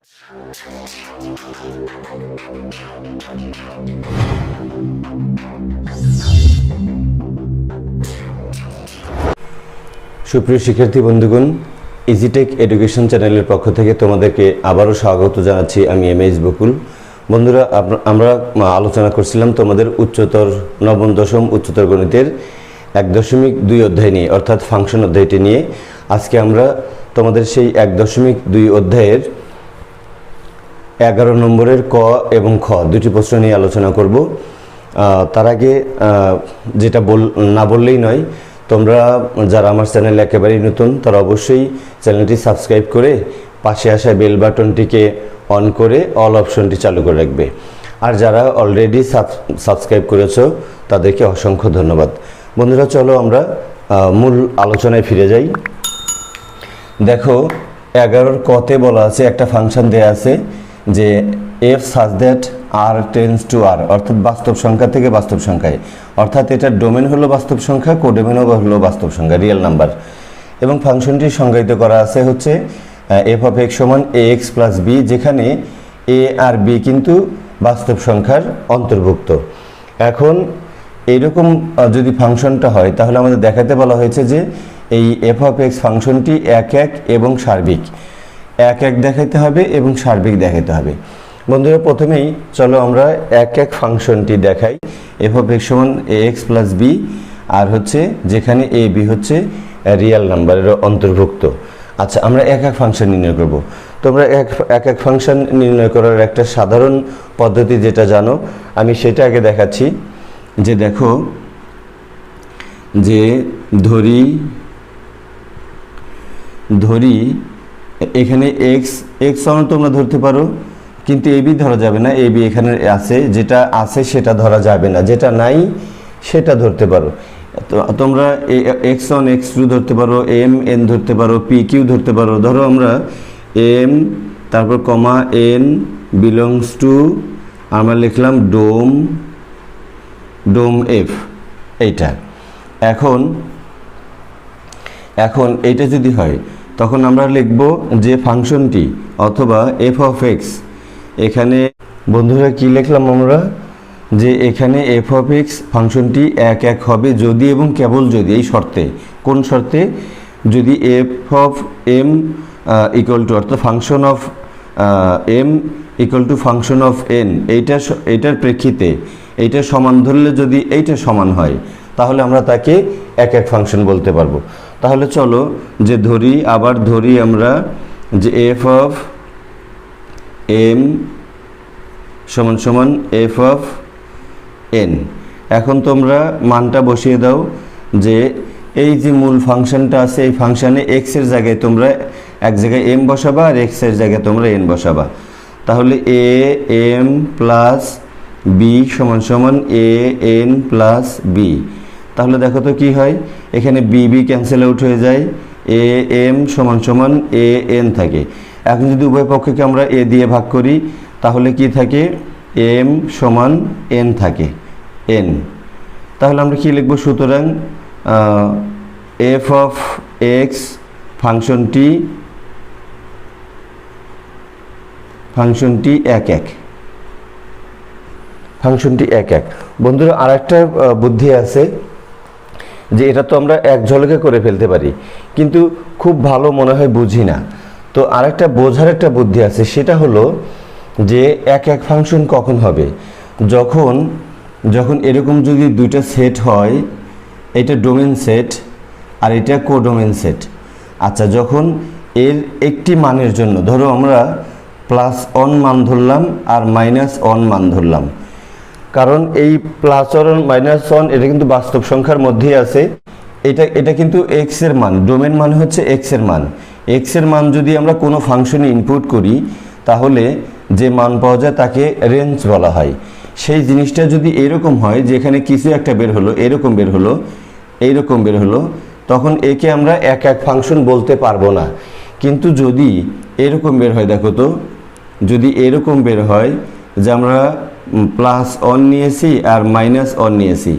সুপ্রিয় শিক্ষার্থী বন্ধুগণ, ইজিটেক এডুকেশন চ্যানেলের পক্ষ থেকে তোমাদেরকে আবারও স্বাগত জানাচ্ছি। আমি এমএস বকুল। বন্ধুরা, আমরা আলোচনা করছিলাম তোমাদের উচ্চতর নবম দশম উচ্চতর গণিতের 1.2 অধ্যায় নিয়ে, অর্থাৎ ফাংশন অধ্যায়টি নিয়ে। আজকে আমরা তোমাদের সেই 1.2 অধ্যায়ের 11 নম্বরের ক এবং খ দুটি প্রশ্ন নিয়ে আলোচনা করব। তার আগে যেটা না বললেই নয়, তোমরা যারা আমার চ্যানেলে একেবারেই নতুন তারা অবশ্যই চ্যানেলটি সাবস্ক্রাইব করে পাশে আসা বেল বাটনটিকে অন করে অল অপশনটি চালু করে রাখবে। আর যারা অলরেডি সাবস্ক্রাইব করেছো তাদেরকে অসংখ্য ধন্যবাদ। বন্ধুরা, চলো আমরা মূল আলোচনায় ফিরে যাই। দেখো, 11 কতে বলা আছে, একটা ফাংশন দেয়া আছে যে f such that R tends to R, অর্থাৎ বাস্তব সংখ্যা থেকে বাস্তব সংখ্যায়, অর্থাৎ এটার ডোমেন হলো বাস্তব সংখ্যা, কোডোমেনও হলো বাস্তব সংখ্যা, রিয়েল নাম্বার। এবং ফাংশনটি সংজ্ঞায়িত করা আছে হচ্ছে এফ অফ এক্স সমান এ এক্স প্লাস বি, যেখানে এ আর বি কিন্তু বাস্তব সংখ্যার অন্তর্ভুক্ত। এখন এইরকম যদি ফাংশনটা হয় তাহলে আমাদের দেখাতে বলা হয়েছে যে এই এফ অফ এক্স ফাংশনটি এক এক এবং সার্বিক, এক এক দেখাতে হবে এবং সার্বিক দেখাতে হবে। বন্ধুরা, প্রথমেই চলো আমরা এক এক ফাংশনটি দেখাই। এফ অফ এক্স সমান এ এক্স প্লাস বি, আর হচ্ছে যেখানে এ বি হচ্ছে রিয়েল নাম্বারের অন্তর্ভুক্ত। আচ্ছা, আমরা এক এক ফাংশন নির্ণয় করব। তোমরা এক এক ফাংশন নির্ণয় করার একটা সাধারণ পদ্ধতি যেটা জানো, আমি সেটা আগে দেখাচ্ছি। যে দেখো, যে ধরি এখানে এক্স সমান তোমরা ধরতে পারো, কিন্তু এ বি ধরা যাবে না। এ বি এখানে আছে, যেটা আছে সেটা ধরা যাবে না, যেটা নাই সেটা ধরতে পারো। তোমরা এক্স ওয়ান এক্স টু ধরতে পারো, এম এন ধরতে পারো, পি কিউ ধরতে পারো। ধরো আমরা এম তারপর কমা এন বিলংস টু, আমরা লিখলাম ডোম এফ, এইটা। এখন এইটা যদি হয় তখন আমরা লিখব যে ফাংশনটি অথবা এফ অফ এক্স, এখানে বন্ধুরা কি লিখলাম আমরা, যে এখানে এফ অফ এক্স ফাংশনটি এক এক হবে যদি এবং কেবল যদি, এই শর্তে, কোন শর্তে, যদি f of m equal to, অর্থাৎ function of m equal to function of n, এইটার প্রেক্ষিতে এইটা সমান ধরলে, যদি এইটা সমান হয় তাহলে আমরা তাকে এক এক ফাংশন বলতে পারবো। তাহলে চলো যে ধরি আমরা যে এফ অফ এম সমান সমান এফ অফ এন। এখন তোমরা মানটা বসিয়ে দাও, যে এই যে মূল ফাংশনটা আছে এই ফাংশানে এক্স এর জায়গায় তোমরা এক জায়গায় এম বসাবা আর এক্স এর জায়গায় তোমরা এন বসাবা। তাহলে এ এম প্লাস বি সমান সমান এ এন প্লাস বি। তাহলে দেখো তো কি হয়, এখানে বি বি ক্যান্সেল আউট হয়ে যায়, এ এম সমান সমান এ এন থাকে। এখন যদি উভয় পক্ষকে আমরা এ দিয়ে ভাগ করি তাহলে কি থাকে, এম সমান এন থাকে, এন। তাহলে আমরা কি লিখব, সুতরাং এফ অফ এক্স ফাংশনটি এক এক। বন্ধুরা, আর একটা বুদ্ধি আছে, যে এটা তো আমরা এক ঝলকে করে ফেলতে পারি, কিন্তু খুব ভালো মনে হয় বুঝি না। তো আরেকটা বোঝার একটা বুদ্ধি আছে, সেটা হলো যে এক এক ফাংশন কখন হবে, যখন এরকম যদি দুইটা সেট হয়, এটা ডোমেন সেট আর এটা কোডোমেন সেট। আচ্ছা, যখন এর একটি মানের জন্য, ধরো আমরা +1 মান ধরলাম আর -1 মান ধরলাম, কারণ এই +1 -1 এটা কিন্তু বাস্তব সংখ্যার মধ্যেই আছে। এটা কিন্তু এক্স এর মান, ডোমেন মানে হচ্ছে এক্স এর মান। এক্স এর মান যদি আমরা কোনো ফাংশনে ইনপুট করি তাহলে যে মান পাওয়া যায় তাকে রেঞ্জ বলা হয়। সেই জিনিসটা যদি এরকম হয়, যে এখানে কিছু একটা বের হলো, এইরকম বের হলো, তখন একে আমরা এক এক ফাংশন বলতে পারবো না। কিন্তু যদি এরকম বের হয়, দেখো তো, যদি এরকম বের হয় যে আমরা +1 নিয়েছি আর -1 নিয়েছি,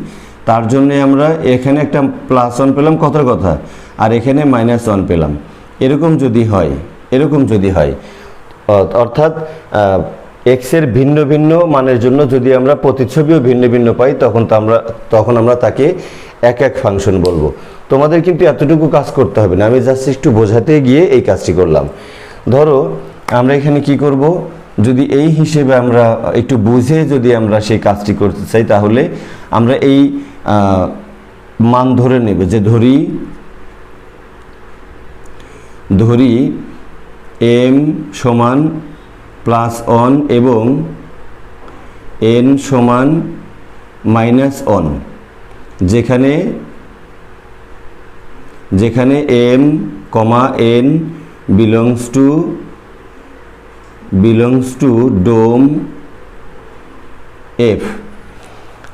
তার জন্য আমরা এখানে একটা +1 পেলাম, কথার কথা, আর এখানে -1 পেলাম। এরকম যদি হয় অর্থাৎ এক্স এর ভিন্ন ভিন্ন মানের জন্য যদি আমরা প্রতিচ্ছবিও ভিন্ন ভিন্ন পাই তখন আমরা তাকে এক এক ফাংশন বলবো। তোমাদের কিন্তু এতটুকু কাজ করতে হবে না, আমি জাস্ট একটু বোঝাতে গিয়ে এই কাজটি করলাম। ধরো আমরা এখানে কি করব, যদি এই হিসেবে আমরা একটু বুঝে যদি আমরা সেই কাজটি করতে চাই, তাহলে আমরা এই মান ধরে নেব, যে ধরি m সমান +1 এবং n সমান -1, যেখানে m, n belongs to dome f।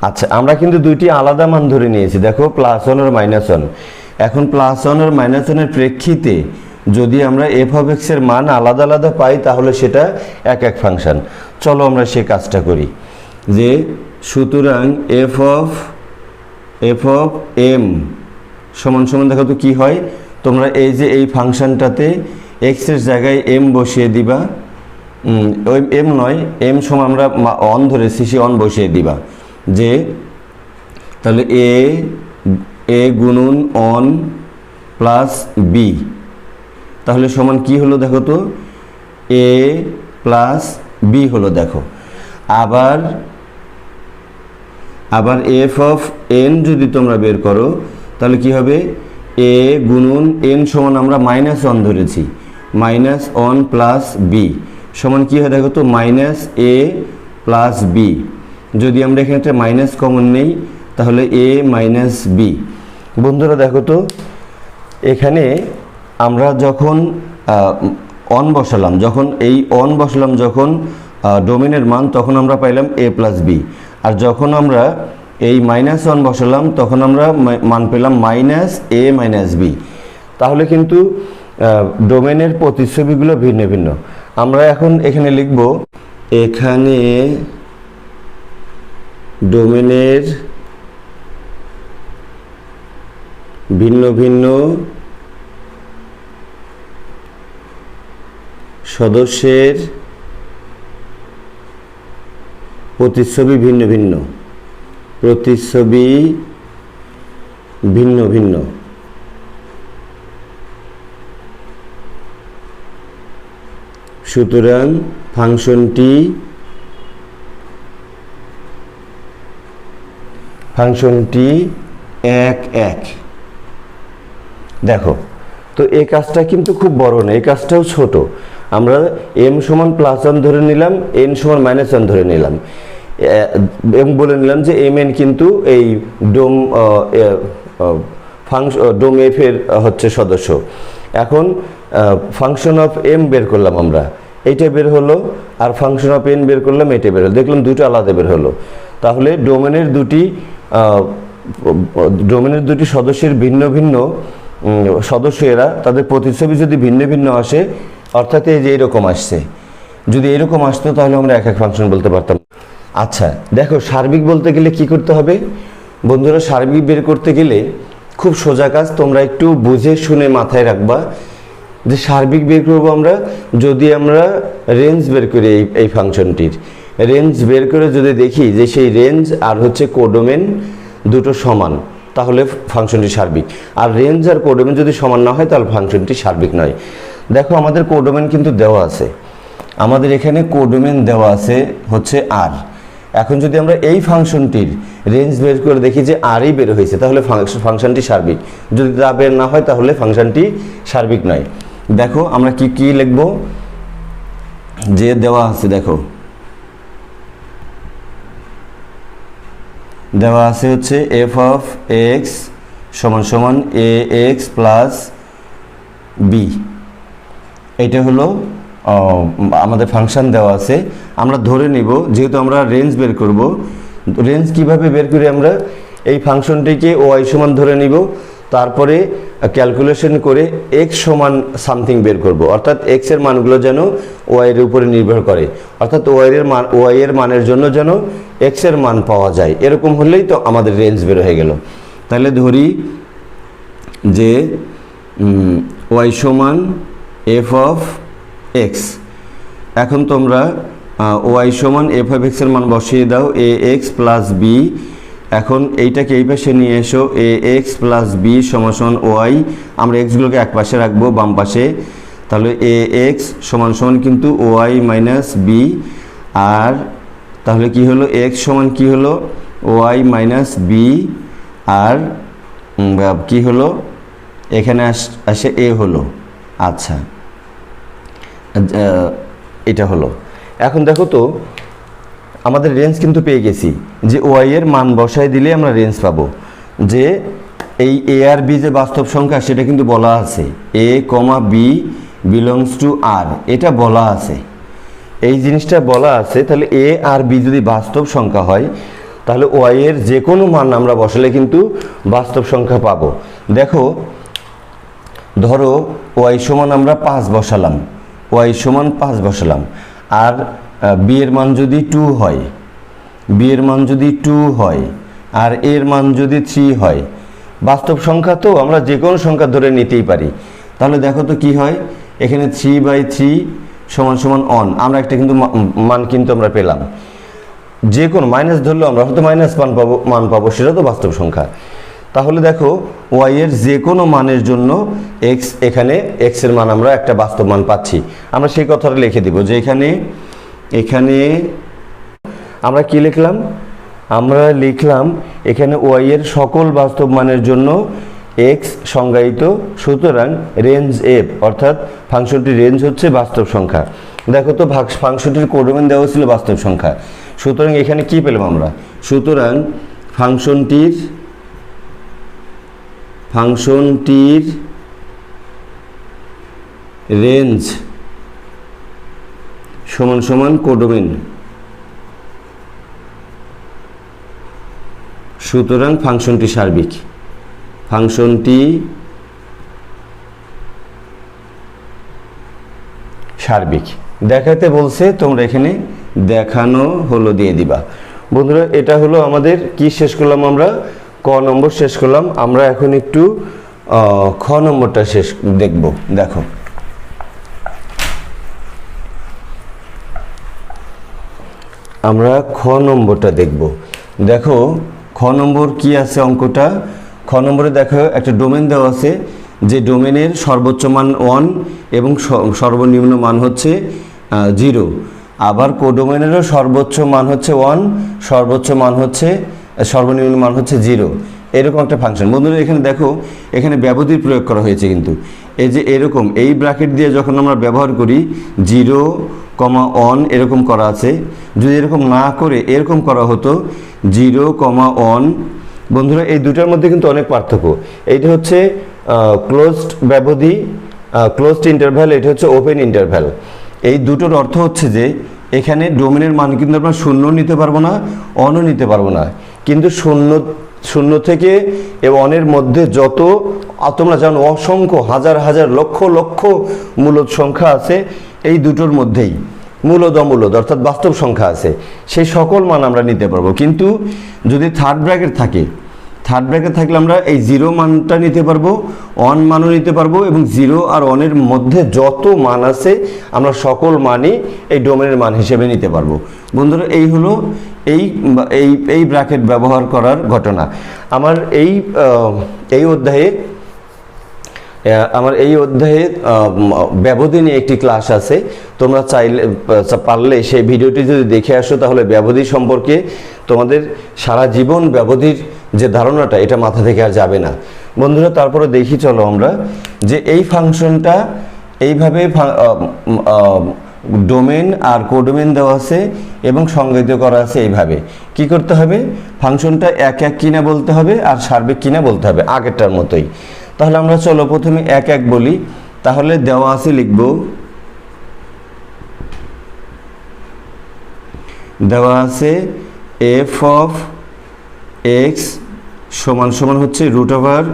আচ্ছা, আমরা কিন্তু দুইটি আলাদা মান ধরে নিয়েছি, দেখো +1 আর -1। এখন +1 আর -1 এর প্রেক্ষিতে যদি আমরা f অফ x এর মান আলাদা আলাদা পাই, তাহলে সেটা এক এক ফাংশন। চলো আমরা সেই কাজটা করি, যে সুতরাং f অফ m সমান দেখো তো কি হয়। তোমরা এই যে এই ফাংশনটাতে x এর জায়গায় m বসিয়ে দিবা, ওই m নয়, m সমান আমরা 1 ধরেছি, সে 1 বসিয়ে দিবা, যে তাহলে a গুণন 1 প্লাস b, তাহলে সমান কি হলো দেখো তো, a প্লাস b হলো। দেখো আবার f অফ n যদি তোমরা বের করো, তাহলে কি হবে, a গুণন n সমান আমরা -1 ধরেছি, -1 প্লাস b সমান কি হয় দেখো তো, -a প্লাস b। যদি আমরা এখানে একটা মাইনাস কমন নেই, তাহলে a মাইনাস b। বন্ধুরা দেখো তো, এখানে আমরা যখন অন বসালাম, যখন ডোমেনের মান, তখন আমরা পাইলাম a প্লাস b। আর যখন আমরা এই -1 বসালাম, তখন আমরা মান পেলাম -a মাইনাস b। তাহলে কিন্তু ডোমেনের প্রতিচ্ছবিগুলো ভিন্ন ভিন্ন। আমরা এখন এখানে লিখব, এখানে ডোমেনের ভিন্ন ভিন্ন সদস্যের প্রতিচ্ছবি ভিন্ন ভিন্ন, সুতরাং ফাংশনটি এক এক। দেখো তো এই কাজটা কিন্তু খুব বড় না, এই কাজটাও ছোট। আমরা m সমান +1 ধরে নিলাম, n সমান -1 ধরে নিলাম, এবং বলে নিলাম যে mn কিন্তু এই ডোম f এর হচ্ছে সদস্য। এখন ফাংশন অফ m বের করলাম আমরা, এইটা বের হলো, আর ফাংশন অফ n বের করলাম, এইটা বের হলো, দেখলাম দুটো আলাদা বের হলো। তাহলে ডোমেনের দুটি সদস্যের ভিন্ন ভিন্ন সদস্য, এরা তাদের প্রতিচ্ছবি যদি ভিন্ন ভিন্ন আসে, অর্থাৎ এই যে এরকম আসছে, যদি এরকম আসতো, তাহলে আমরা এক এক ফাংশন বলতে পারতাম। আচ্ছা দেখো, সার্বিক বলতে গেলে কি করতে হবে বন্ধুরা? সার্বিক বের করতে গেলে খুব সোজা কাজ, তোমরা একটু বুঝে শুনে মাথায় রাখবা, যে সার্বিক বের করবো আমরা যদি আমরা রেঞ্জ বের করি, এই ফাংশনটির রেঞ্জ বের করে যদি দেখি যে সেই রেঞ্জ আর হচ্ছে কোডোমেন দুটো সমান, তাহলে ফাংশনটি সার্বিক। আর রেঞ্জ আর কোডোমেন যদি সমান না হয়, তাহলে ফাংশনটি সার্বিক নয়। দেখো আমাদের কোডোমেন কিন্তু দেওয়া আছে, আমাদের এখানে কোডোমেন দেওয়া আছে হচ্ছে আর। এখন যদি আমরা এই ফাংশনটির রেঞ্জ বের করে দেখি যে আরই বের হয়েছে, তাহলে ফাংশনটি সার্বিক। যদি তা বের না হয়, তাহলে ফাংশনটি সার্বিক নয়। দেখো আমরা কি লিখব, যে দেওয়া আছে, দেখো দেওয়া আছে হচ্ছে f অফ x সমান ax প্লাস b। এইটা হলো আমাদের ফাংশন দেওয়া আছে। আমরা ধরে নিব, যেহেতু আমরা রেঞ্জ বের করব, রেঞ্জ কিভাবে বের করি, আমরা এই ফাংশনটিকে y সমান ধরে নিব, তারপরে ক্যালকুলেশন করে x সমান সামথিং বের করব, অর্থাৎ x এর মানগুলো যেন y এর উপরে নির্ভর করে, অর্থাৎ y এর মানের জন্য যেন x এর মান পাওয়া যায়। এরকম হলেই তো আমাদের রেঞ্জ বের হয়ে গেল। তাহলে ধরি যে y সমান f অফ x, এখন তোমরা ওয়াই সমান এফ অফ এক্সের মান বসিয়ে দাও এ এক্স প্লাস বি। এখন এইটাকে এই পাশে নিয়ে এসো এ এক্স প্লাস বি সমান সমান ওয়াই, আমরা এক্সগুলোকে এক পাশে রাখবো বাম পাশে, তাহলে এ এক্স সমান সমান কিন্তু ওয়াই মাইনাস বি। আর তাহলে কি হলো এক্স সমান কি হলো ওয়াই মাইনাস বি, আর কি হলো এখানে আসে এ হলো। আচ্ছা এটা হলো। এখন দেখো তো আমাদের রেঞ্জ কিন্তু পেয়ে গেছি, যে ওয়াই এর মান বসায় দিলে আমরা রেঞ্জ পাবো, যে এই এ আর বি যে বাস্তব সংখ্যা সেটা কিন্তু বলা আছে এ কমা বি বিলংস টু আর, এটা বলা আছে, এই জিনিসটা বলা আছে। তাহলে এ আর বি যদি বাস্তব সংখ্যা হয় তাহলে ওয়াই এর যে কোনো মান আমরা বসালে কিন্তু বাস্তব সংখ্যা পাবো। দেখো ধরো ওয়াই সমান আমরা 5 বসালাম, ওয়াই সমান 5 বসালাম, আর বি এর মান যদি 2 হয়, বি এর মান যদি 2 হয়, আর এর মান যদি 3 হয়, বাস্তব সংখ্যা তো আমরা যে কোনো সংখ্যা ধরে নিতেই পারি। তাহলে দেখো তো কি হয়, এখানে 3/3 সমান সমান অন, আমরা একটা কিন্তু মান কিন্তু আমরা পেলাম। যে কোনো মাইনাস ধরলেও আমরা হয়তো মাইনাস মান পাবো, সেটা তো বাস্তব সংখ্যা। তাহলে দেখো ওয়াই এর যে কোনো মানের জন্য এক্স, এখানে এক্স এর মান আমরা একটা বাস্তব মান পাচ্ছি। আমরা সেই কথাটা লিখে দিব যে এখানে আমরা কি লিখলাম, আমরা লিখলাম এখানে ওয়াই এর সকল বাস্তব মানের জন্য এক্স সংজ্ঞায়িত, সুতরাং রেঞ্জ এফ অর্থাৎ ফাংশনটির রেঞ্জ হচ্ছে বাস্তব সংখ্যা। দেখো তো ফাংশনটির কোডোমেন দেওয়া ছিল বাস্তব সংখ্যা, সুতরাং এখানে কি পেলাম আমরা, সুতরাং ফাংশনটির রেঞ্জ সমান সমান কোডোমেন, সুতরাং ফাংশনটি সার্বিক। ফাংশনটি সার্বিক দেখাতে বলছে, তোমরা এখানে দেখানো হলো দিয়ে দিবা। বন্ধুরা এটা হলো আমাদের কি শেষ করলাম, আমরা ক নম্বর শেষ করলাম। আমরা এখন একটু খ নম্বরটা শেষ দেখব। দেখো আমরা খ নম্বরটা দেখব। দেখো খ নম্বর কি আছে অঙ্কটা, খ নম্বরে দেখো একটা ডোমেন দেওয়া আছে, যে ডোমেনের সর্বোচ্চ মান 1 এবং সর্বনিম্ন মান হচ্ছে 0, আবার কোডোমেনেরও সর্বোচ্চ মান হচ্ছে 1, সর্বনিম্ন মান হচ্ছে 0, এরকম একটা ফাংশন। বন্ধুরা এখানে দেখো এখানে ব্যবধির প্রয়োগ করা হয়েছে, কিন্তু এই যে এরকম এই ব্র্যাকেট দিয়ে যখন আমরা ব্যবহার করি 0, 1 এরকম করা আছে, যদি এরকম না করে এরকম করা হতো 0, 1, বন্ধুরা এই দুটার মধ্যে কিন্তু অনেক পার্থক্য। এইটা হচ্ছে ক্লোজড ব্যবধি, ক্লোজড ইন্টারভ্যাল, এটা হচ্ছে ওপেন ইন্টারভ্যাল। এই দুটোর অর্থ হচ্ছে যে এখানে ডোমেনের মান কিন্তু আমরা 0 নিতে পারবো না, অনও নিতে পারবো না, কিন্তু 0 থেকে 1-এর মধ্যে যত তোমরা জানো অসংখ্য হাজার হাজার লক্ষ লক্ষ মূলদ সংখ্যা আছে, এই দুটোর মধ্যেই মূলদ অমূলদ অর্থাৎ বাস্তব সংখ্যা আছে, সেই সকল মান আমরা নিতে পারবো। কিন্তু যদি থার্ড ব্র্যাকেট থাকলে আমরা এই 0 মানটা নিতে পারবো, 1 মানও নিতে পারবো, এবং 0 আর 1-এর মধ্যে যত মান আছে আমরা সকল মানই এই ডোমেনের মান হিসেবে নিতে পারবো। বন্ধুরা এই হলো এই ব্র্যাকেট ব্যবহার করার ঘটনা। আমার এই অধ্যায়ে ব্যবধি নিয়ে একটি ক্লাস আছে, তোমরা চাইলে পারলে সেই ভিডিওটি যদি দেখে আসো তাহলে ব্যবধি সম্পর্কে তোমাদের সারা জীবন ব্যবধির যে ধারণাটা এটা মাথা থেকে আর যাবে না। বন্ধুরা তারপরে দেখি চলো আমরা যে এই ফাংশনটা এইভাবে ডোমেন আর কোডোমেন দেওয়া আছে এবং সংজ্ঞায়িত করা আছে। এইভাবে কি করতে হবে, ফাংশনটা এক কিনা বলতে হবে আর সার্বিক কিনা বলতে হবে, আগেরটার মতোই। তাহলে আমরা চলো প্রথমে এক বলি। তাহলে দেওয়া আছে, লিখব দেওয়া আছে এফ অফ এক্স সমান সমান হচ্ছে √1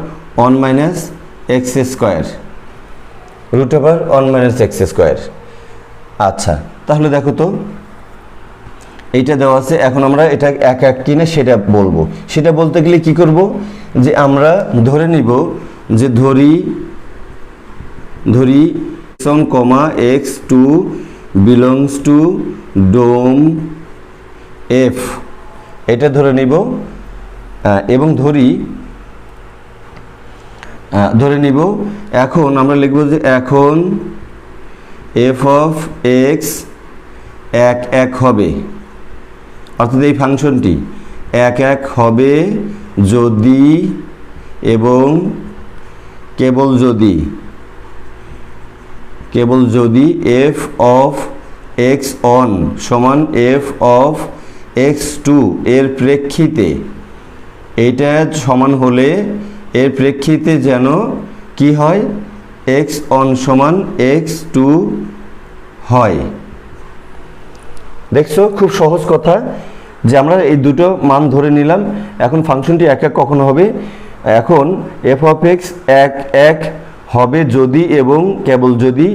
- x স্কোয়ার, √1 - x স্কোয়ার। আচ্ছা তাহলে দেখো তো এইটা দেওয়া আছে। এখন আমরা এটা এক কিনা সেটা বলবো। সেটা বলতে গেলে কি করব, যে আমরা ধরে নিব যে ধরি x1, x2 belongs to dome F, এটা ধরে নিব এবং ধরে নিব। এখন আমরা লিখব যে এখন এফ অফ এক্স 1 হবে, অর্থাৎ এই ফাংশনটি 1 হবে যদি এবং কেবল যদি এফ অফ এক্স অন সমান এফ অফ এক্স টু এর প্রেক্ষিতে, এইটা সমান হলে এর প্রেক্ষিতে যেন কি হয়, এক্স অন সমান এক্স টু হয়। দেখছো খুব সহজ কথা যে আমরা এই দুটো মান ধরে নিলাম। এখন ফাংশনটি 1 কখনো হবে, এখন এফ অফ এক্স 1 হবে যদি এবং কেবল যদি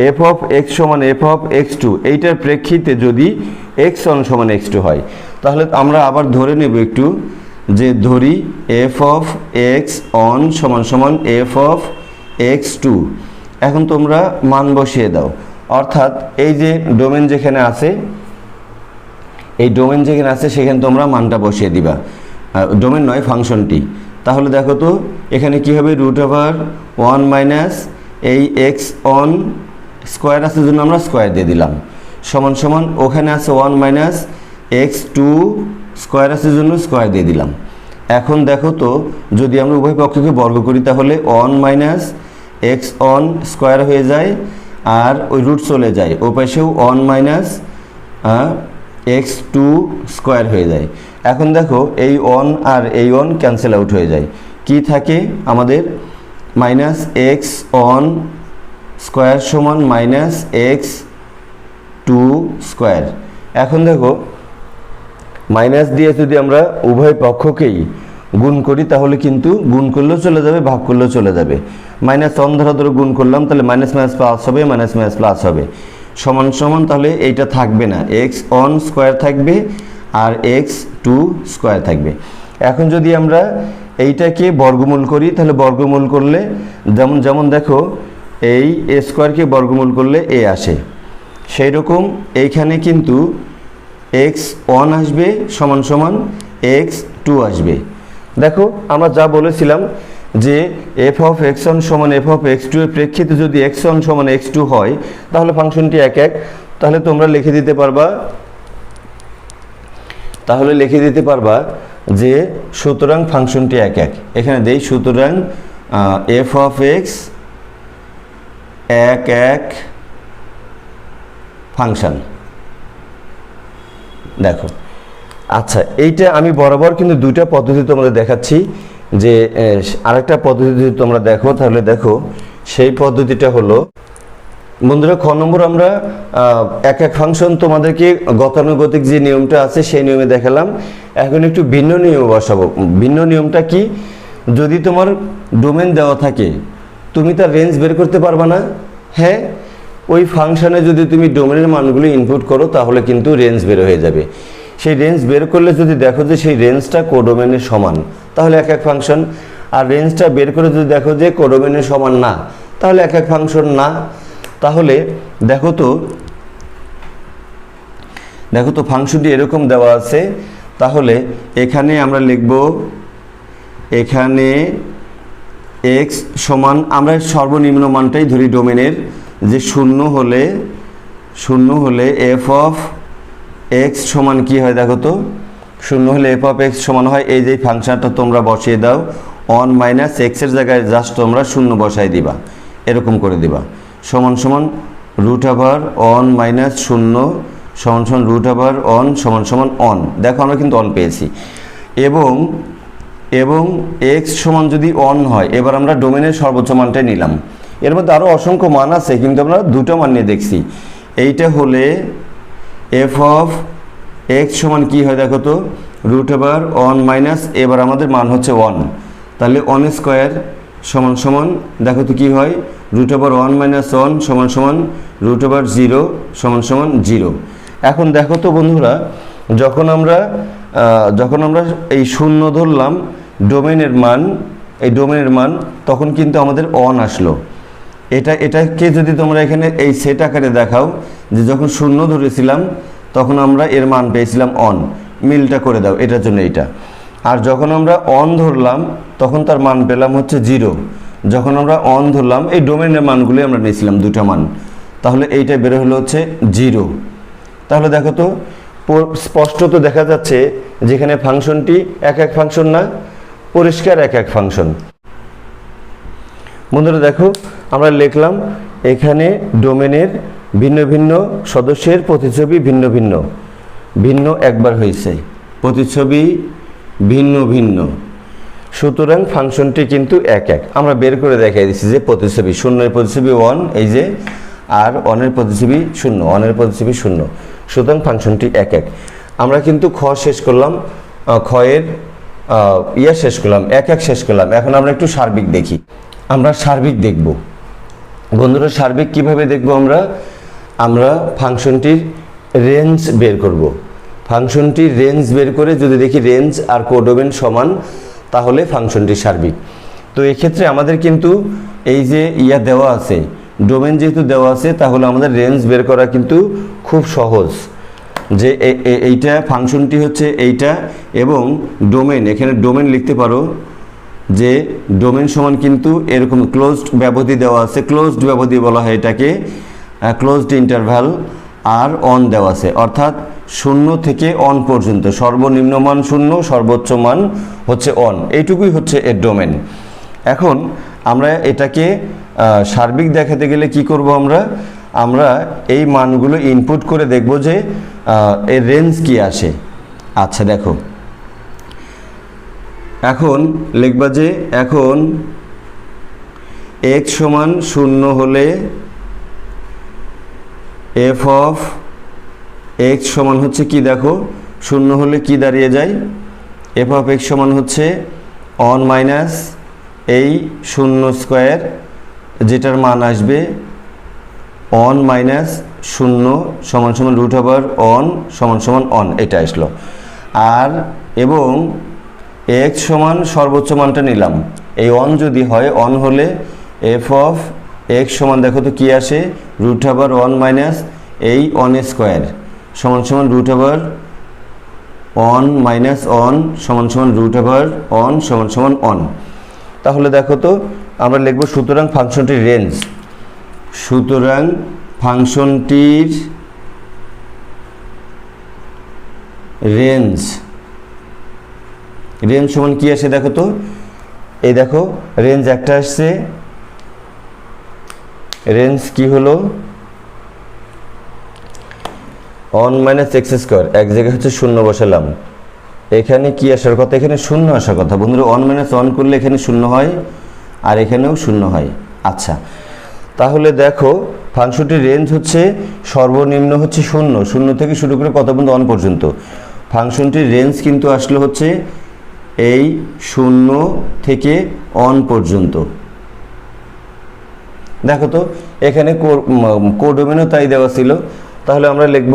এফ অফ এক্স সমান এফ অফ এক্স টু এইটার প্রেক্ষিতে যদি এক্স অন সমান এক্স টু হয়। তাহলে আমরা আবার ধরে নেব একটু, যে ধরি এফ অফ এক্স অন সমান সমান এফ অফ এক্স টু। এখন তোমরা মান বসিয়ে দাও, অর্থাৎ এই যে ডোমেন যেখানে আছে, এই ডোমেন যেখানে আছে সেখানে তোমরা মানটা বসিয়ে দিবা, ডোমেন নয় ফাংশনটি। তাহলে দেখো তো এখানে কি হবে, √1 মাইনাস এই এক্স অন স্কোয়ার আছে জন্য আমরা স্কোয়ার দিয়ে দিলাম, সমান সমান ওখানে আছে 1 মাইনাস এক্স টু স্কোয়ার আছে জন্য স্কোয়ার দিয়ে দিলাম। এখন দেখো তো যদি আমরা উভয় পক্ষকে বর্গ করি তাহলে 1 মাইনাস এক্স অন স্কোয়ার হয়ে যায় আর ওই রুট চলে যায়, ও পাশেও 1 মাইনাস এক্স টু স্কোয়ার হয়ে যায়। এখন দেখো এই 1 আর এই 1 ক্যান্সেল আউট হয়ে যায়, কি থাকে আমাদের মাইনাস এক্স অন স্কোয়ার সমান মাইনাস এক্স টু স্কোয়ার। এখন দেখো মাইনাস দিয়ে যদি আমরা উভয় পক্ষকেই গুণ করি তাহলে কিন্তু গুণ করলেও চলে যাবে, ভাগ করলেও চলে যাবে। মাইনাস অন ধরে গুণ করলাম তাহলে মাইনাস মাইনাস প্লাস হবে, মাইনাস মাইনাস প্লাস হবে, সমান সমান তাহলে এইটা থাকবে না, এক্স অন স্কোয়ার থাকবে আর এক্স টু স্কোয়ার থাকবে। এখন যদি আমরা এইটাকে বর্গমূল করি তাহলে বর্গমূল করলে যেমন দেখো এই এ স্কোয়ারকে বর্গমূল করলে এ আসে, সেই রকম এইখানে কিন্তু এক্স ওয়ান আসবে সমান সমান এক্স টু আসবে। দেখো আমরা যা বলেছিলাম যে এফ অফ এক্স ওয়ান সমান এফ অফ এক্স টু এর প্রেক্ষিতে যদি এক্স ওয়ান সমান এক্স টু হয় তাহলে ফাংশনটি 1 তাহলে তোমরা লিখে দিতে পারবা যে সুতরাং ফাংশনটি 1 এখানে দেই, সুতরাং এফ অফ এক্স 1 ফাংশন। দেখো আচ্ছা, এইটা আমি বরাবর কিন্তু দুইটা পদ্ধতি তোমাদের দেখাচ্ছি, যে আরেকটা পদ্ধতি যদি তোমরা দেখো তাহলে দেখো সেই পদ্ধতিটা হলো, বন্ধুরা খ নম্বর আমরা 1 ফাংশন তোমাদেরকে গতানুগতিক যে নিয়মটা আছে সেই নিয়মে দেখালাম। এখন একটু ভিন্ন নিয়ম বসাবো। ভিন্ন নিয়মটা কি, যদি তোমার ডোমেন দেওয়া থাকে তুমি তার রেঞ্জ বের করতে পারবা না, হ্যাঁ ওই ফাংশনে যদি তুমি ডোমেনের মানগুলো ইনপুট করো তাহলে কিন্তু রেঞ্জ বের হয়ে যাবে। সেই রেঞ্জ বের করলে যদি দেখো যে সেই রেঞ্জটা কোডোমেনের সমান তাহলে 1 ফাংশন, আর রেঞ্জটা বের করে যদি দেখো যে কোডোমেনের সমান না তাহলে 1 ফাংশন না। তাহলে দেখো তো ফাংশনটি এরকম দেওয়া আছে, তাহলে এখানে আমরা লিখব এখানে এক্স সমান, আমরা সর্বনিম্ন মানটাই ধরি ডোমেনের, যে শূন্য হলে এফ অফ এক্স সমান কি হয়, দেখো তো 0 হলে এফ অফ এক্স সমান হয় এই যে ফাংশনটা তোমরা বসিয়ে দাও 1 মাইনাস এক্সের জায়গায় জাস্ট তোমরা 0 বসাই দিবা, এরকম করে দিবা, সমান সমান √1 মাইনাস 0 সমান সমান √1 সমান সমান 1। দেখো আমরা কিন্তু 1 পেয়েছি, এবং এক্স সমান যদি 1 হয়, এবার আমরা ডোমেনের সর্বোচ্চ মানটাই নিলাম। এর মধ্যে আরও অসংখ্য মান আছে কিন্তু আমরা দুটো মান নিয়ে দেখছি। এইটা হলে এফ অফ এক্স সমান কি হয়, দেখো তো √1 মাইনাস, এবার আমাদের মান হচ্ছে 1, তাহলে 1 স্কোয়ার সমান সমান দেখো তো কি হয়, √1 মাইনাস 1 সমান সমান √0 সমান সমান 0। এখন দেখো তো বন্ধুরা, যখন আমরা এই 0 ধরলাম ডোমেনের মান, তখন কিন্তু আমাদের 1 আসলো। এটাকে যদি তোমরা এখানে এই সেট আকারে দেখাও যে যখন শূন্য ধরেছিলাম তখন আমরা এর মান পেয়েছিলাম অন, মিলটা করে দাও এটার জন্য এইটা। আর যখন আমরা অন ধরলাম তখন তার মান পেলাম হচ্ছে 0। যখন আমরা অন ধরলাম এই ডোমেনের মানগুলি আমরা নিয়েছিলাম দুটো মান, তাহলে এইটা বের হলো হচ্ছে 0। তাহলে দেখো তো স্পষ্ট তো দেখা যাচ্ছে যেখানে ফাংশনটি এক এক ফাংশন না, পরিষ্কার এক এক ফাংশন। বন্ধুরা দেখো আমরা লিখলাম এখানে ডোমেনের ভিন্ন ভিন্ন সদস্যের প্রতিছবি ভিন্ন ভিন্ন, ভিন্ন একবার হয়েছে, প্রতিছবি ভিন্ন ভিন্ন, সুতরাং ফাংশনটি কিন্তু এক এক। আমরা বের করে দেখাই দিচ্ছি যে প্রতিছবি শূন্যের প্রতিছবি 1, এই যে, আর অনের প্রতিছবি 0, অনের প্রতিছবি 0, সুতরাং ফাংশনটি এক এক। আমরা কিন্তু খ শেষ করলাম, খয়ের শেষ করলাম, এক এক শেষ করলাম। এখন আমরা একটু সার্বিক দেখি। আমরা সার্বিক দেখব বন্ধুরা। সার্বিক কিভাবে দেখব? আমরা ফাংশনটির রেঞ্জ বের করব। ফাংশনটির রেঞ্জ বের করে যদি দেখি রেঞ্জ আর কোডোমেন সমান, তাহলে ফাংশনটি সার্বিক। তো এক্ষেত্রে আমাদের কিন্তু এই যে দেওয়া আছে, ডোমেন যেহেতু দেওয়া আছে, তাহলে আমাদের রেঞ্জ বের করা কিন্তু খুব সহজ। যে এইটা ফাংশনটি হচ্ছে এইটা, এবং ডোমেন, এখানে ডোমেন লিখতে পারো যে ডোমেন সমান কিন্তু এরকম ক্লোজড ব্যবধি দেওয়া আছে, ক্লোজড ব্যবধি বলা হয় এটাকে, ক্লোজড ইন্টারভ্যাল, আর অন দেওয়া আছে, অর্থাৎ 0 থেকে অন পর্যন্ত সর্বনিম্ন মান 0, সর্বোচ্চ মান হচ্ছে অন, এইটুকুই হচ্ছে এর ডোমেন। এখন আমরা এটাকে সার্বিক দেখাতে গেলে কি করব? আমরা এই মানগুলো ইনপুট করে দেখব যে এর রেঞ্জ কি আসে। আচ্ছা দেখো, এখন লিখবা যে এখন x সমান 0 হলে f অফ x সমান হচ্ছে কি? দেখো 0 হলে কি দাঁড়িয়ে যায়? f অফ x সমান হচ্ছে অন মাইনাস এই 0 স্কোয়ার, যেটার মান আসবে অন মাইনাস 0 সমান সমান রুট ওভার অন সমান সমান অন, এটা আসলো। আর এবং x সমান সর্বোচ্চ মানটা নিলাম, এই অন যদি হয়, অন হলে f অফ x সমান দেখো তো কি আসে? রুট ওভার অন মাইনাস এই অন স্কোয়ার সমান সমান root over n minus n সমান সমান রুট ওভার অন সমান সমান অন। তাহলে দেখো তো আমরা লিখব সুতরাং ফাংশনটির রেঞ্জ, সুতরাং ফাংশনটির রেঞ্জ, রেঞ্জ সমান কি আসে? দেখো তো, এই দেখো রেঞ্জ একটা আসছে, রেঞ্জ কি হলো? অন মাইনাস এক্স স্কোয়ার, এক জায়গায় হচ্ছে 0 বসালাম, এখানে কি আসার কথা? এখানে 0 আসার কথা বন্ধুরা। অন মাইনাস অন করলে এখানে 0 হয়, আর এখানেও 0 হয়। আচ্ছা, তাহলে দেখো ফাংশনটির রেঞ্জ হচ্ছে সর্বনিম্ন হচ্ছে 0, 0 থেকে শুরু করে কত পর্যন্ত? অন পর্যন্ত। ফাংশনটির রেঞ্জ কিন্তু আসলে হচ্ছে এই 0 থেকে অন পর্যন্ত। দেখো তো এখানে কোডোমেনও তাই দেওয়া ছিল, তাহলে আমরা লিখব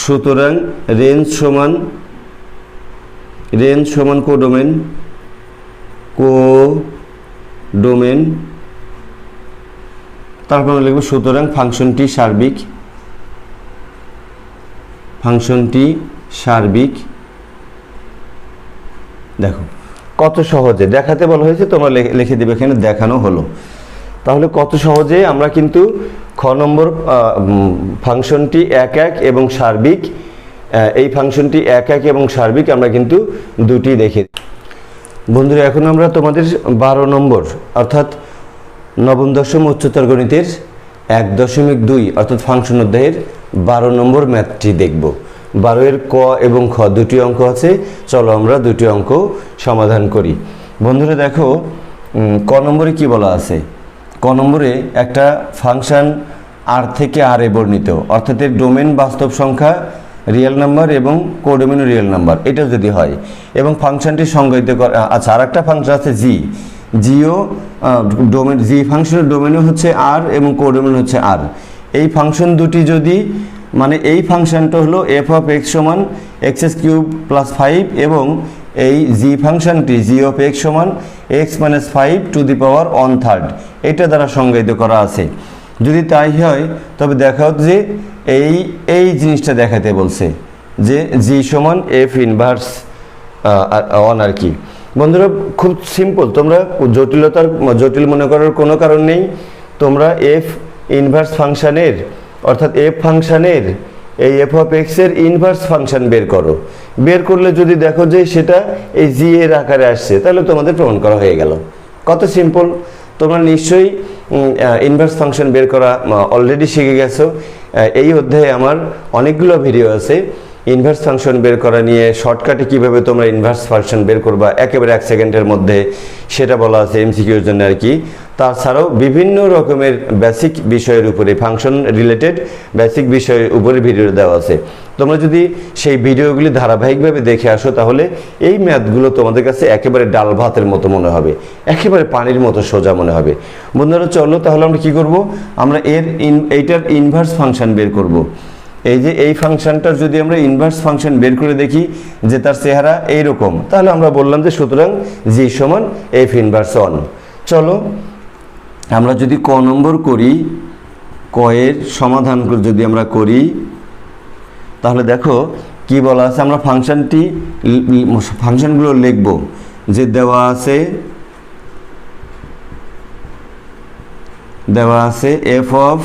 সুতরাং রেঞ্জ সমান কোডোমেন, কোডোমেন, তারপর আমরা লিখব সুতরাং ফাংশনটি সার্বিক, ফাংশনটি সার্বিক। দেখো কত সহজে দেখাতে বলা হয়েছে, তোমরা লিখে দেবে, এখানে দেখানো হলো। তাহলে কত সহজে আমরা কিন্তু খ নম্বর ফাংশনটি এক এক এবং সার্বিক, এই ফাংশনটি এক এক এবং সার্বিক আমরা কিন্তু দুটি দেখি। বন্ধুরা এখন আমরা তোমাদের 12 নম্বর অর্থাৎ নবম দশম উচ্চতর গণিতের 1.2 অর্থাৎ ফাংশন অধ্যায়ের 12 নম্বর ম্যাথটি দেখব। 12 এর ক এবং খ দুটি অঙ্ক আছে, চলো আমরা দুটি অঙ্ক সমাধান করি। বন্ধুরা দেখো ক নম্বরে কি বলা আছে? ক নম্বরে একটা ফাংশন আর থেকে আর এ বর্ণিত, অর্থাৎ এর ডোমেন বাস্তব সংখ্যা রিয়েল নাম্বার এবং কোডোমেন রিয়েল নাম্বার, এটা যদি হয় এবং ফাংশনটি সংজ্ঞায়িত করে। আচ্ছা, আর একটা ফাংশন আছে জিও ডোমেন, জি ফাংশনের ডোমেনও হচ্ছে আর এবং কোডোমেন হচ্ছে আর। এই ফাংশন দুটি যদি, মানে এই ফাংশনটা হলো এফ অফ এক্স সমান এক্স কিউব প্লাস 5 এবং এই জি ফাংশনটি জি অফ এক্স সমান এক্স মাইনাস 5 টু দি পাওয়ার 1/3, এটা দ্বারা সংজ্ঞায়িত করা আছে। যদি তাই হয় তবে দেখাও যে এই জিনিসটা দেখাতে বলছে যে জি সমান এফ ইনভার্স অন আর কি। বন্ধুরা খুব সিম্পল, তোমরা জটিল মনে করার কোনো কারণ নেই। তোমরা এফ ইনভার্স ফাংশানের অর্থাৎ এফ ফাংশানের এই এফ অফ এক্স এর ইনভার্স ফাংশন বের করো। বের করলে যদি দেখো যে সেটা এই জি এর আকারে আসছে, তাহলে তোমাদের প্রমাণ করা হয়ে গেল। কত সিম্পল! তোমরা নিশ্চয়ই ইনভার্স ফাংশন বের করা অলরেডি শিখে গেছো। এই অধ্যায়ে আমার অনেকগুলো ভিডিও আছে ইনভার্স ফাংশন বের করা নিয়ে, শর্টকাটে কিভাবে তোমরা ইনভার্স ফাংশন বের করবা একেবারে 1 সেকেন্ডের মধ্যে, সেটা বলা আছে এমসিকিউর জন্য আর কি। তাছাড়াও বিভিন্ন রকমের বেসিক বিষয়ের উপরে, ফাংশন রিলেটেড বেসিক বিষয়ের উপরে ভিডিও দেওয়া আছে। তোমরা যদি সেই ভিডিওগুলি ধারাবাহিকভাবে দেখে আসো তাহলে এই ম্যাথগুলো তোমাদের কাছে একেবারে ডাল ভাতের মতো মনে হবে, একেবারে পানির মতো সোজা মনে হবে। বন্ধুরা চলো তাহলে আমরা কি করব, আমরা এইটার ইনভার্স ফাংশন বের করব। এই যে এই ফাংশনটার যদি আমরা ইনভার্স ফাংশন বের করে দেখি যে তার চেহারা এইরকম, তাহলে আমরা বললাম যে সুতরাং জি সমান এফ ইনভার্স অন। চলো আমরা যদি ক নম্বর করি, ক এর সমাধান যদি আমরা করি তাহলে দেখো কি বলা আছে। আমরা ফাংশনগুলো লিখব যে দেওয়া আছে এফ অফ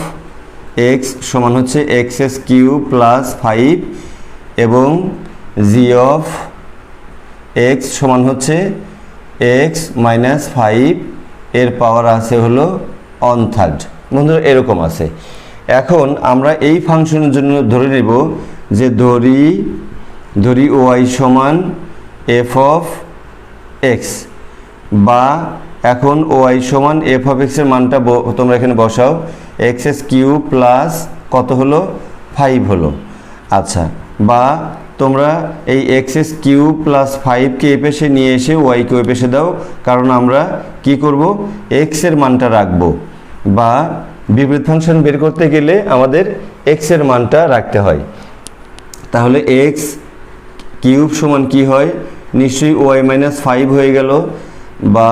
এক্স সমান হচ্ছে এক্স এস কিউ প্লাস 5 এবং জি অফ এক্স সমান হচ্ছে এক্স মাইনাস 5 এর পাওয়ার আছে হলো 1/3। বন্ধুরা এরকম আছে। এখন আমরা এই ফাংশনের জন্য ধরে নেব যে ধরি ওয়াই সমান এফ অফ এক্স, বা এখন ওয়াই সমান এফ অফ এক্সের মানটা তোমরা এখানে বসাও, এক্স এস কিউ প্লাস কত হলো 5 হলো। আচ্ছা, বা তোমরা এই এক্স এস কিউ প্লাস 5কে এ পেশে নিয়ে এসে ওয়াইকে ওই পেশে দাও, কারণ আমরা কি করব এক্সের মানটা রাখবো, বা বিপরীত ফাংশন বের করতে গেলে আমাদের এক্সের মানটা রাখতে হয়। তাহলে এক্স কিউব সমান কি হয়, নিশ্চয়ই ওয়াই মাইনাস 5 হয়ে গেল, বা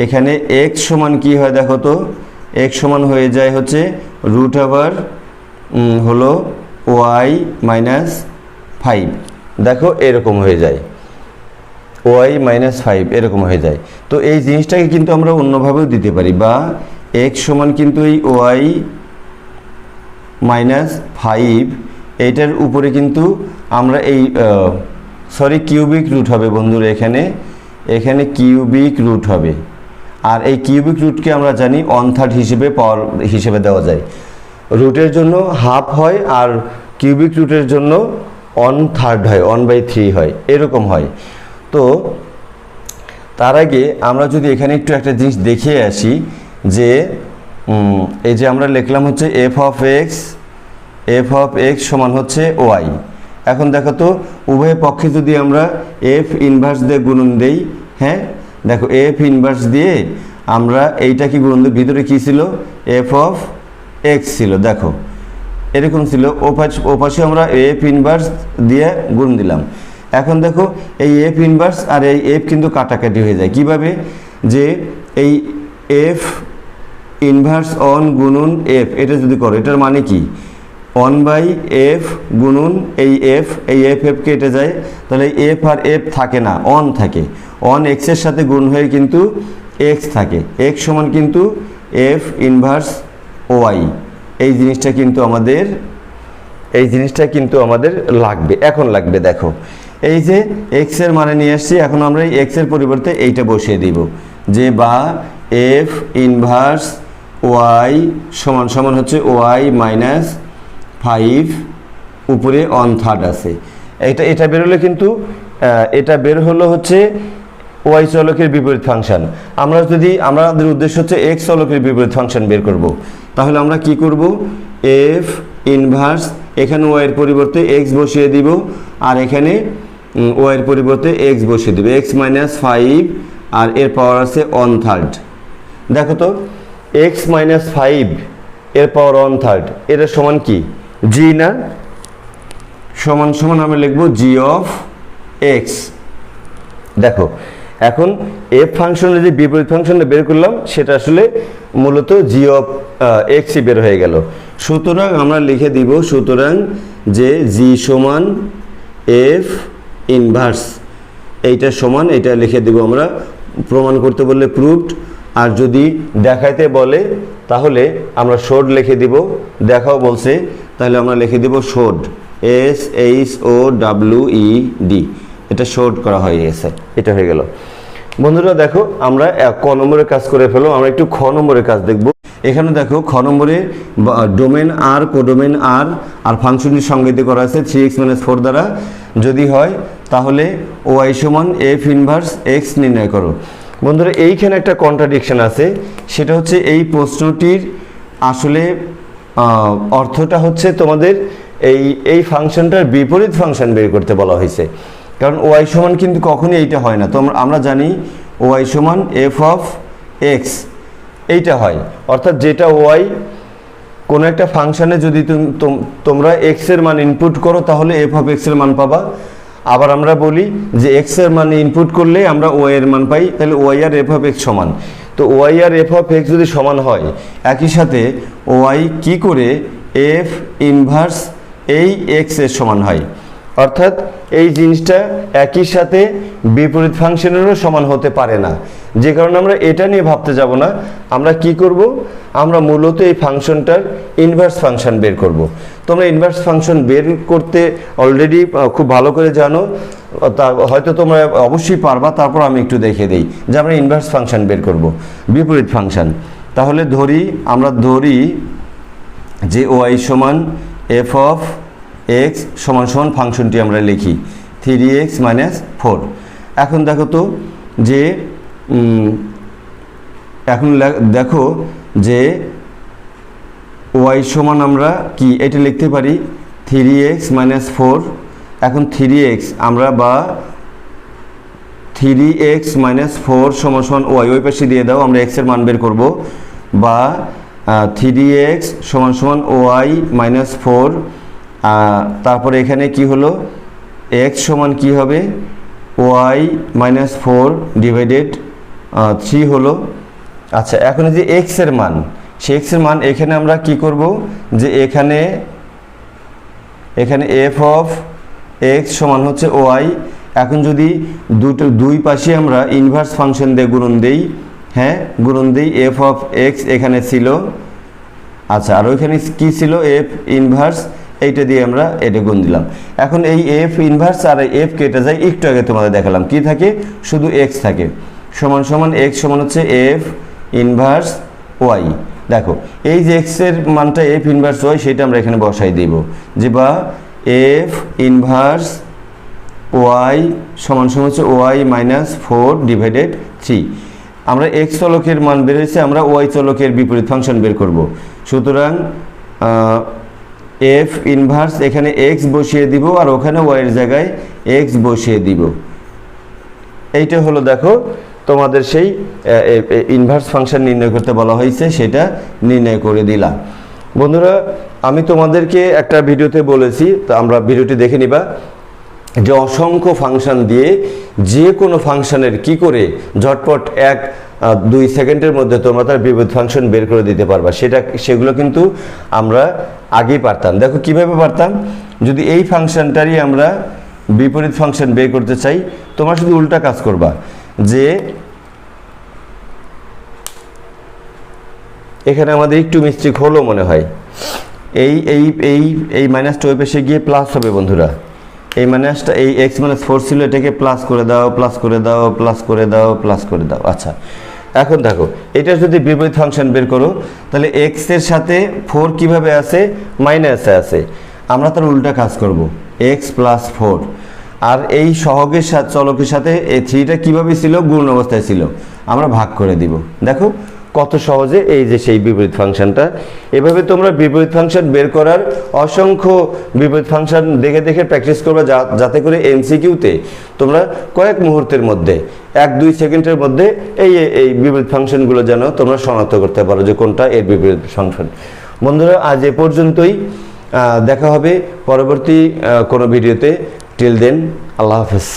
এখানে এক্স সমান কি হয় দেখো তো, এক্স সমান হয়ে যায় হচ্ছে রুট ওভার হলো ওয়াই মাইনাস 5। দেখো এরকম হয়ে যায়, ওয়াই মাইনাস 5 এরকম হয়ে যায়। তো এই জিনিসটাকে কিন্তু আমরা অন্যভাবেও দিতে পারি, বা এক্স সমান কিন্তু এই ওয়াই মাইনাস 5 এইটার উপরে কিন্তু আমরা এই কিউবিক রুট হবে বন্ধুরা, এখানে কিউবিক রুট হবে। আর এই কিউবিক রুটকে আমরা জানি 1/3 হিসেবে পাওয়ার হিসেবে দেওয়া যায়। রুটের জন্য হাফ হয় আর কিউবিক রুটের জন্য 1/3 হয়, 1/3 হয়, এরকম হয়। তো তার আগে আমরা যদি এখানে একটু একটা জিনিস দেখে আসি যে এই যে আমরা লিখলাম হচ্ছে এফ অফ এক্স সমান হচ্ছে ওয়াই। এখন দেখো তো উভয় পক্ষে যদি আমরা এফ ইনভার্স দিয়ে গুণন দেই, হ্যাঁ দেখো এফ ইনভার্স দিয়ে আমরা এইটা কি গুণন দিই, ভিতরে কি ছিল এফ অফ এক্স ছিল, দেখো এরকম ছিল, ওপাশে আমরা এফ ইনভার্স দিয়ে গুণ দিলাম। এখন দেখো এই এফ ইনভার্স আর এই এফ কিন্তু কাটাকাটি হয়ে যায়। কিভাবে, যে এই এফ ইনভার্স অন গুণন এফ, এটা যদি করো এটার মানে কি 1/f গুণন এই এফ কেটে যায়, তাহলে এফ আর এফ থাকে না, অন থাকে, অন এক্সের সাথে গুণ হয়ে কিন্তু এক্স থাকে, এক্স সমান কিন্তু এফ ইনভার্স ওয়াই। এই জিনিসটা কিন্তু আমাদের লাগবে, এখন লাগবে। দেখো এই যে এক্স এর মানে নিয়ে আসছি, এখন আমরা এই এক্স এর পরিবর্তে এইটা বসিয়ে দিব, যে বা এফ ইনভার্স ওয়াই সমান হচ্ছে ওয়াই মাইনাস 5 উপরে 1/3 আছে। এটা বেরোলে কিন্তু এটা বের হলো হচ্ছে ওয়াই চলকের বিপরীত ফাংশন। আমাদের উদ্দেশ্য হচ্ছে এক্স চলকের বিপরীত ফাংশন বের করব, তাহলে আমরা কি করব, এফ ইনভার্স এখানে ওয়াইয়ের পরিবর্তে এক্স বসিয়ে দিব, আর এখানে ওয়াইয়ের পরিবর্তে এক্স বসিয়ে দিব, এক্স মাইনাস 5 আর এর পাওয়ার আছে 1/3। দেখো তো এক্স মাইনাস 5 এর পাওয়ার 1/3 এটা সমান কি জি না, সমান আমরা লিখবো জি অফ এক্স। দেখো এখন এফ ফাংশনের যে বিপরীত ফাংশনটা বের করলাম সেটা আসলে মূলত জি অফ এক্সই বের হয়ে গেল। সুতরাং আমরা লিখে দিব, সুতরাং যে জি সমান এফ ইনভার্স, এইটা সমান এটা লিখে দিব আমরা। প্রমাণ করতে বললে প্রুভড, আর যদি দেখাইতে বলে তাহলে আমরা শোড লিখে দিব। দেখাও বলছে তাহলে আমরা লিখে দিব শোড, SHOWED, এটা শোড করা হয়ে গেছে, এটা হয়ে গেল। বন্ধুরা দেখো আমরা ক নম্বরের কাজ করে ফেলো, আমরা একটু খ নম্বরের কাজ দেখব। এখানে দেখো খ নম্বরে ডোমেন আর, কোডোমেন আর ফাংশনটি সংজ্ঞায়িত করা আছে 3x - 4 দ্বারা। যদি হয় তাহলে ওয়াই সমান এফ ইনভার্স এক্স নির্ণয় করো। বন্ধুরা এইখানে একটা কন্ট্রাডিকশন আছে, সেটা হচ্ছে এই প্রশ্নটির আসলে অর্থটা হচ্ছে তোমাদের এই ফাংশনটার বিপরীত ফাংশন বের করতে বলা হয়েছে। কারণ ওয়াই সমান কিন্তু কখনই এইটা হয় না। তো আমরা জানি ওয়াই সমান এফ অফ এক্স, এইটা হয়। অর্থাৎ যেটা ওয়াই কোনো একটা ফাংশনে যদি তোমরা এক্স এর মান ইনপুট করো তাহলে এফ অফ এক্স এর মান পাবা। আবার আমরা বলি যে এক্স এর মান ইনপুট করলে আমরা ওয়াই এর মান পাই, তাহলে ওয়াই আর এফ অফ এক্স সমান। তো ওয়াই আর এফ অফ এক্স যদি সমান হয়, একই সাথে ওয়াই কি করে এফ ইনভার্স এই এক্স এর সমান হয়। অর্থাৎ এই জিনিসটা একই সাথে বিপরীত ফাংশনেরও সমান হতে পারে না, যে কারণে আমরা এটা নিয়ে ভাবতে যাব না। আমরা কি করব, আমরা মূলত এই ফাংশনটার ইনভার্স ফাংশন বের করব। তোমরা ইনভার্স ফাংশন বের করতে অলরেডি খুব ভালো করে জানো, হয়তো তোমরা অবশ্যই পারবা। তারপর আমি একটু দেখে দিই যে আমরা ইনভার্স ফাংশন বের করব, বিপরীত ফাংশন। তাহলে আমরা ধরি যে ওয়াই সমান এফ অফ এক্স সমান সমান ফাংশনটি আমরা লিখি 3x - 4। এখন দেখো তো যে দেখো যে ওয়াই সমান আমরা কি এটা লিখতে পারি 3x - 4। এখন 3x আমরা বা 3x - 4 সমান সমান ওয়াই, ওই পাশে দিয়ে দাও, আমরা x এর মান বের করব। বা 3x সমান সমান ওয়াই - 4। তারপরে এখানে কি হলো, x সমান কি হবে ওয়াই - 4 ডিভাইডেড 3 হলো। আচ্ছা, এখন যে x এর মান, সেই x এর মান এখানে আমরা কি করব, যে এখানে এফ অফ এক্স সমান হচ্ছে ওয়াই। এখন যদি দুই পাশে আমরা ইনভার্স ফাংশন দিয়ে গুণন দেই, হ্যাঁ গুণন দেই, এফ অফ এক্স এখানে ছিল, আচ্ছা, আর ওইখানে কি ছিল এফ ইনভার্স, এইটা দিয়ে আমরা এটা গুণ দিলাম। এখন এই এফ ইনভার্স আর এফ কেটে যায়, একটু আগে তোমাদের দেখালাম কি থাকে, শুধু এক্স থাকে। সমান সমান এক্স সমান হচ্ছে এফ ইনভার্স ওয়াই। দেখো এই যে এক্স এর মানটা এফ ইনভার্স ওয়াই, সেটা আমরা এখানে বসাই দেব, যে বা এফ ইনভার্স ওয়াই সমান সমান হচ্ছে ওয়াই -4 ডিভাইডেড 3। আমরা এক্স চলকের মান বের হয়েছে, আমরা ওয়াই চলকের বিপরীত ফাংশন বের করব। সুতরাং এফ ইনভার্স এখানে এক্স বসিয়ে দিব, আর ওখানে ওয়াইয়ের জায়গায় এক্স বসিয়ে দিব। এইটা হলো দেখো তোমাদের সেই ইনভার্স ফাংশন নির্ণয় করতে বলা হয়েছে, সেটা নির্ণয় করে দিলাম। বন্ধুরা আমি তোমাদেরকে একটা ভিডিওতে বলেছি, তো আমরা ভিডিওটি দেখে নিবা, যে অসংখ্য ফাংশন দিয়ে যে কোনো ফাংশনের কি করে ঝটপট 1-2 সেকেন্ডের মধ্যে তোমরা তার বিপরীত ফাংশন বের করে দিতে পারবা, সেগুলো কিন্তু আমরা আগেই পারতাম। দেখো কিভাবে পারতাম, যদি এই ফাংশনটারই আমরা বিপরীত ফাংশন বের করতে চাই, তোমরা শুধু উল্টা কাজ করবা, যে এখানে আমাদের একটু মিস্টেক হলো মনে হয়, এই মাইনাসটা ওই পাশে গিয়ে প্লাস হবে। বন্ধুরা এই মাইনাসটা এই x - 4 ছিল, এটাকে প্লাস করে দাও, প্লাস করে দাও, প্লাস করে দাও, প্লাস করে দাও। আচ্ছা, এখন দেখো এটা যদি বিপরীত ফাংশন বের করো, তাহলে x এর সাথে 4 কিভাবে আছে, মাইনাসে আছে। আমরা তার উল্টা কাজ করব, x + 4। আর এই সহগের সাথে চলকের সাথে এই 3টা কিভাবে ছিল, গুণ অবস্থায় ছিল, আমরা ভাগ করে দিব। দেখো কত সহজে এই যে সেই বিপরীত ফাংশনটা। এভাবে তোমরা বিপরীত ফাংশন বের করার অসংখ্য বিপরীত ফাংশন দেখে দেখে প্র্যাকটিস করবে, যাতে করে এমসিকিউতে তোমরা কয়েক মুহূর্তের মধ্যে 1-2 সেকেন্ডের মধ্যে এই বিপরীত ফাংশনগুলো যেন তোমরা শনাক্ত করতে পারো যে কোনটা এর বিপরীত ফাংশন। বন্ধুরা আজ এ পর্যন্তই, দেখা হবে পরবর্তী কোনো ভিডিওতে। টিল দেন, আল্লাহ হাফেজ।